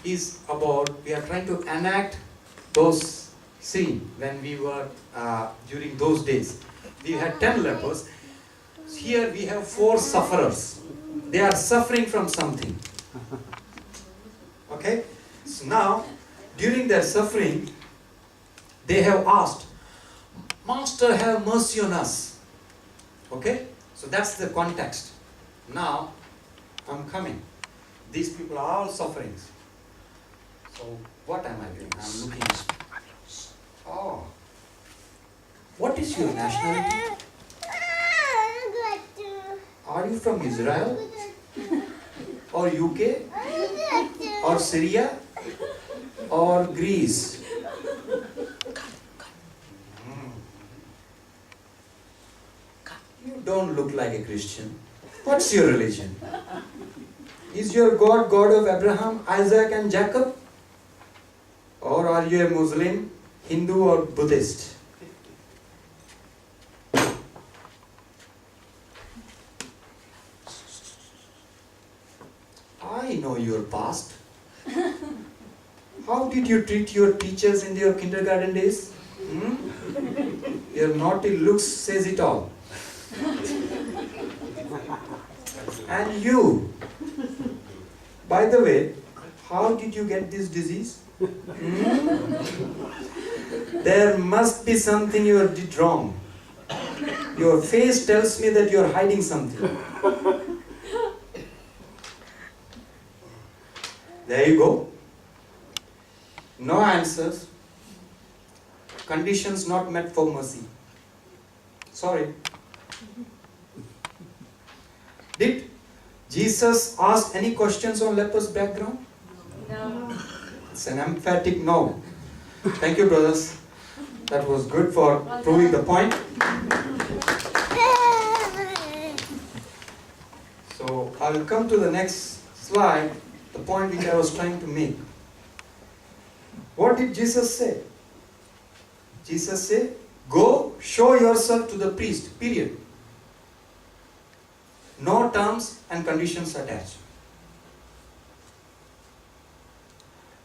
is about, we are trying to enact those scene when we were during those days. We had 10 lepers. Here we have 4 sufferers. They are suffering from something. Okay? So now, during their suffering, they have asked, Master, have mercy on us. Okay? So that's the context. Now, I'm coming. These people are all suffering. So, what am I doing? I'm looking. Oh. What is your nationality? Are you from Israel? Or UK? Or Syria? Or Greece? You don't look like a Christian. What's your religion? Is your God God of Abraham, Isaac and Jacob? Or are you a Muslim, Hindu or Buddhist? I know your past. How did you treat your teachers in your kindergarten days? Your naughty looks says it all. And you, by the way, how did you get this disease? There must be something you did wrong. Your face tells me that you are hiding something. There you go. No answers. Conditions not met for mercy. Sorry. Did Jesus ask any questions on leper's background? No. It's an emphatic no. Thank you, brothers. That was good for proving the point. So I will come to the next slide, the point which I was trying to make. What did Jesus say? Jesus said, go show yourself to the priest, period. No terms and conditions attached.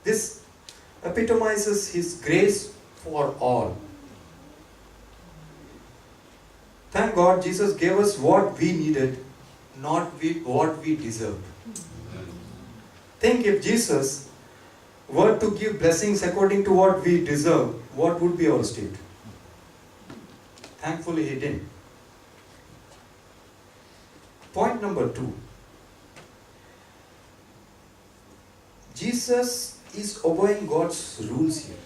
This epitomizes His grace for all. Thank God Jesus gave us what we needed, not what we deserved. Think if Jesus were to give blessings according to what we deserve, what would be our state? Thankfully He didn't. Point number 2. Jesus is obeying God's rules here.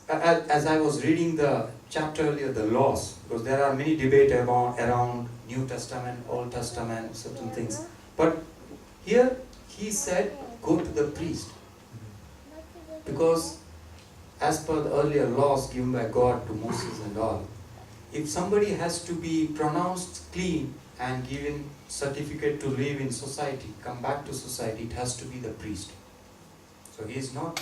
As I was reading the chapter earlier, the laws, because there are many debates around New Testament, Old Testament, certain things. But here He said, go to the priest. Because as per the earlier laws given by God to Moses and all, if somebody has to be pronounced clean and given certificate to live in society, come back to society, it has to be the priest. So he is not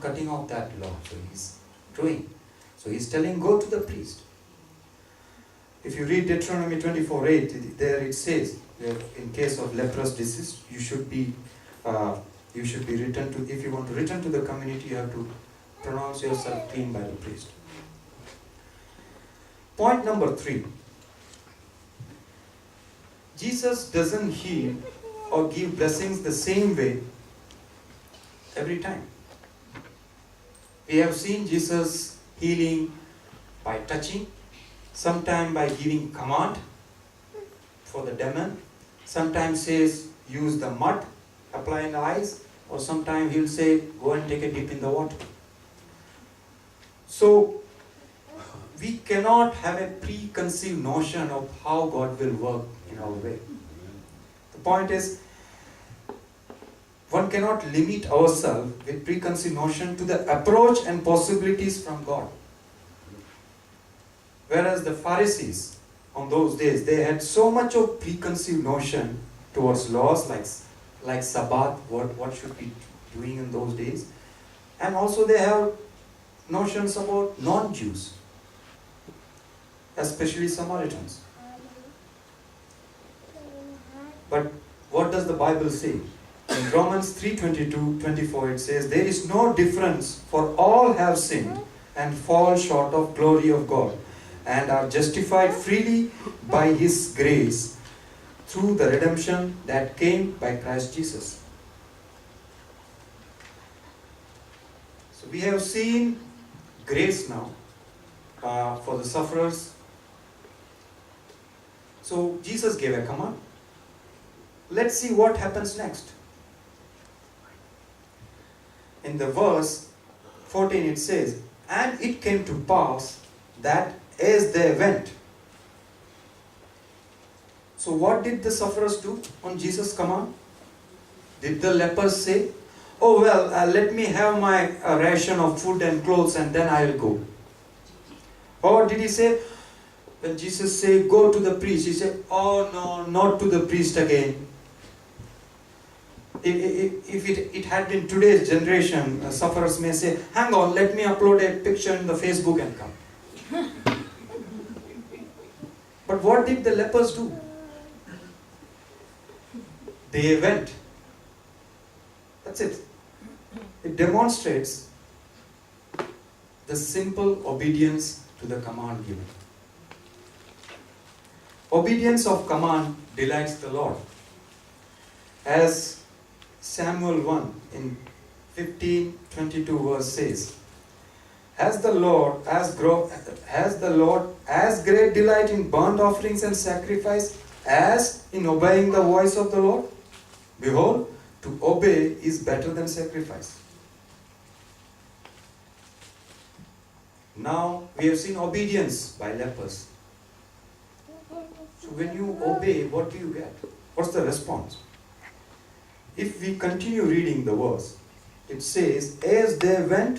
cutting off that law. So he is doing. So he is telling, go to the priest. If you read Deuteronomy 24:8, there it says, in case of leprous disease, you should be returned to. If you want to return to the community, you have to pronounce yourself clean by the priest. Point number 3. Jesus doesn't heal or give blessings the same way every time. We have seen Jesus healing by touching, sometimes by giving command for the demon, sometimes says use the mud, apply in the eyes, or sometimes He'll say go and take a dip in the water. So we cannot have a preconceived notion of how God will work in our way. The point is, one cannot limit ourselves with preconceived notion to the approach and possibilities from God. Whereas the Pharisees on those days, they had so much of preconceived notion towards laws like Sabbath, what should be doing in those days. And also they have notions about non-Jews, especially Samaritans. But what does the Bible say? In Romans 3:22-24 it says, there is no difference, for all have sinned and fall short of glory of God, and are justified freely by His grace through the redemption that came by Christ Jesus. So we have seen grace now for the sufferers. So Jesus gave a command. Let's see what happens next. In the verse 14 it says, and it came to pass that as they went. So what did the sufferers do on Jesus' command? Did the lepers say, oh well, let me have my ration of food and clothes and then I will go? Or did he say, when Jesus said, go to the priest, he said, oh no, not to the priest again. If it had been today's generation, sufferers may say, hang on, let me upload a picture in the Facebook and come. But what did the lepers do? They went. That's it. It demonstrates the simple obedience to the command given. Obedience of command delights the Lord. As Samuel 1 in 15:22 verse says, has the Lord as great delight in burnt offerings and sacrifice as in obeying the voice of the Lord? Behold, to obey is better than sacrifice. Now we have seen obedience by lepers. So when you obey, what do you get? What's the response? If we continue reading the verse, it says, as they went,